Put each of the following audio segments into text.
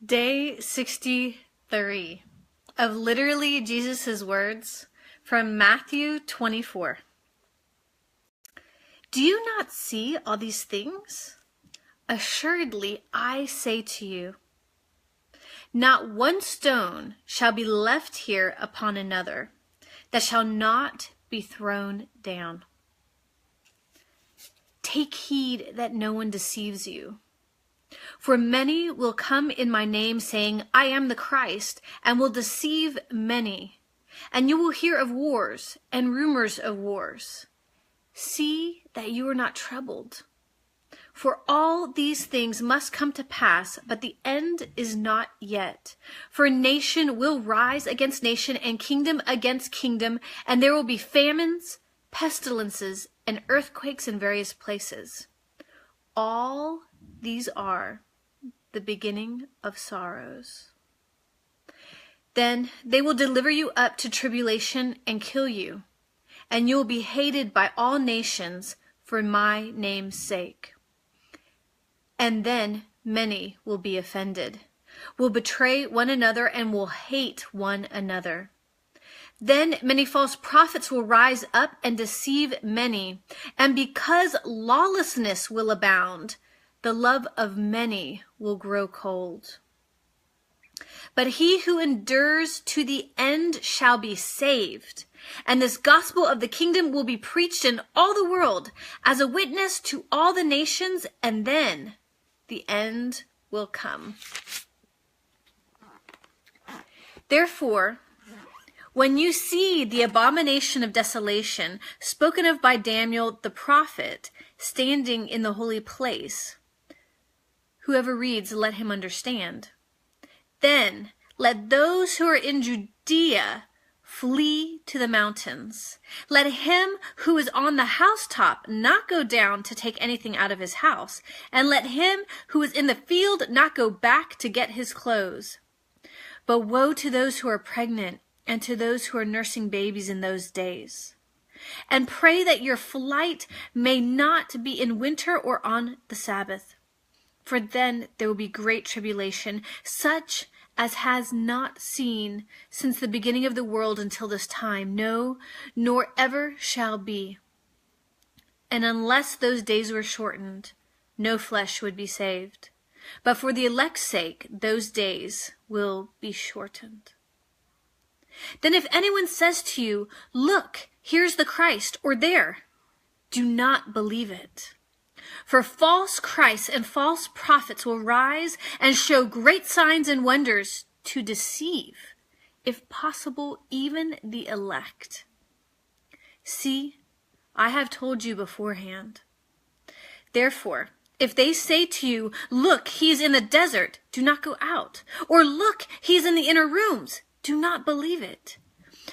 Day 63 of literally Jesus' words from Matthew 24. Do you not see all these things? Assuredly, I say to you, not one stone shall be left here upon another that shall not be thrown down. Take heed that no one deceives you. For many will come in my name, saying, I am the Christ, and will deceive many. And you will hear of wars and rumors of wars. See that you are not troubled. For all these things must come to pass, but the end is not yet. For nation will rise against nation, and kingdom against kingdom, and there will be famines, pestilences, and earthquakes in various places. All these are the beginning of sorrows. Then they will deliver you up to tribulation and kill you, and you will be hated by all nations for my name's sake. And then many will be offended, will betray one another, and will hate one another. Then many false prophets will rise up and deceive many, and because lawlessness will abound, the love of many will grow cold. But he who endures to the end shall be saved. And this gospel of the kingdom will be preached in all the world as a witness to all the nations, and then the end will come. Therefore, when you see the abomination of desolation spoken of by Daniel the prophet standing in the holy place, whoever reads, let him understand. Then let those who are in Judea flee to the mountains. Let him who is on the housetop not go down to take anything out of his house, and let him who is in the field not go back to get his clothes. But woe to those who are pregnant and to those who are nursing babies in those days. And pray that your flight may not be in winter or on the Sabbath. For then there will be great tribulation, such as has not seen since the beginning of the world until this time, no, nor ever shall be. And unless those days were shortened, no flesh would be saved. But for the elect's sake, those days will be shortened. Then if anyone says to you, look, here's the Christ, or there, do not believe it. For false Christs and false prophets will rise and show great signs and wonders to deceive, if possible, even the elect. See, I have told you beforehand. Therefore, if they say to you, look, he is in the desert, do not go out. Or look, he is in the inner rooms, do not believe it.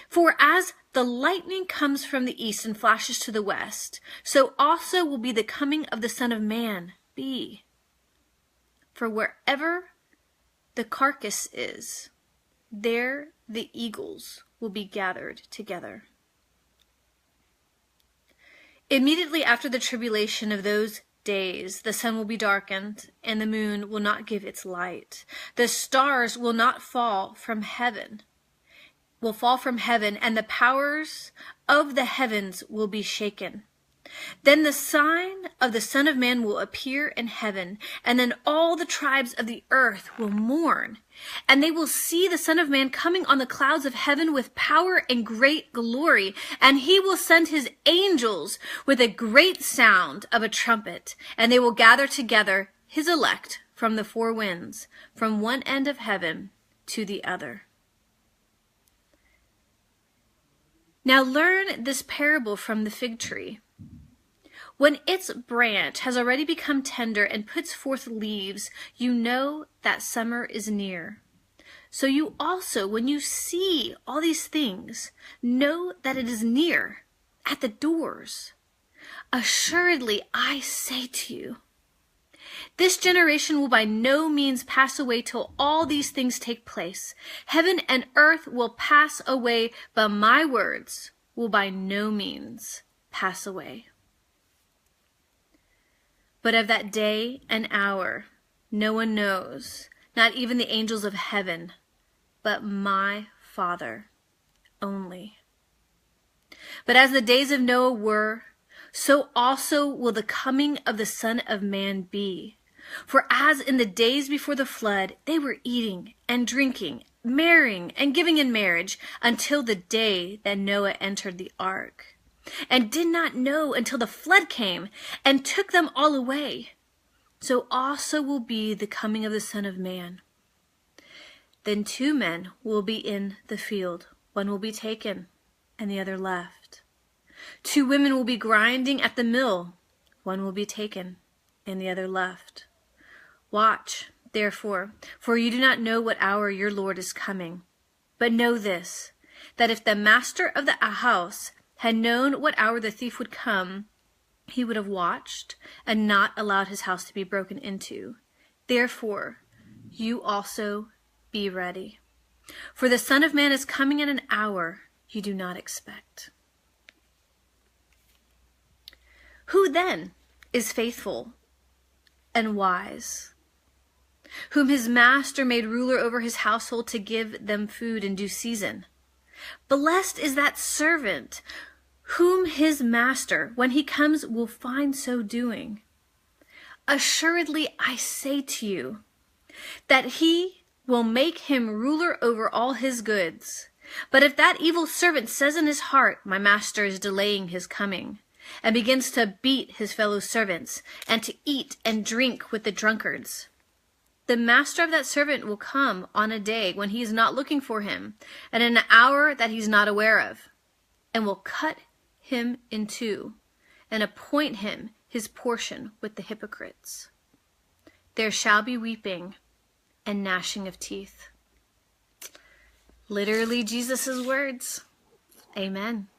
For as the lightning comes from the east and flashes to the west, so also will be the coming of the Son of Man be. For wherever the carcass is, there the eagles will be gathered together. Immediately after the tribulation of those days, the sun will be darkened, and the moon will not give its light. The stars will fall from heaven, and the powers of the heavens will be shaken. Then the sign of the Son of Man will appear in heaven, and then all the tribes of the earth will mourn, and they will see the Son of Man coming on the clouds of heaven with power and great glory, and he will send his angels with a great sound of a trumpet, and they will gather together his elect from the four winds, from one end of heaven to the other. Now learn this parable from the fig tree. When its branch has already become tender and puts forth leaves, you know that summer is near. So you also, when you see all these things, know that it is near, at the doors. Assuredly, I say to you, this generation will by no means pass away till all these things take place. Heaven and earth will pass away, but my words will by no means pass away. But of that day and hour no one knows, not even the angels of heaven, but my Father only. But as the days of Noah were, so also will the coming of the Son of Man be. For as in the days before the flood, they were eating and drinking, marrying and giving in marriage, until the day that Noah entered the ark, and did not know until the flood came and took them all away. So also will be the coming of the Son of Man. Then 2 men will be in the field, one will be taken, and the other left. 2 women will be grinding at the mill, one will be taken, and the other left. Watch, therefore, for you do not know what hour your Lord is coming. But know this, that if the master of the house had known what hour the thief would come, he would have watched and not allowed his house to be broken into. Therefore, you also be ready. For the Son of Man is coming at an hour you do not expect. Who then is faithful and wise, whom his master made ruler over his household to give them food in due season? Blessed is that servant whom his master, when he comes, will find so doing. Assuredly, I say to you, that he will make him ruler over all his goods. But if that evil servant says in his heart, my master is delaying his coming, and begins to beat his fellow servants, and to eat and drink with the drunkards, the master of that servant will come on a day when he is not looking for him, and in an hour that he is not aware of, and will cut him in two, and appoint him his portion with the hypocrites. There shall be weeping and gnashing of teeth. Literally Jesus' words. Amen.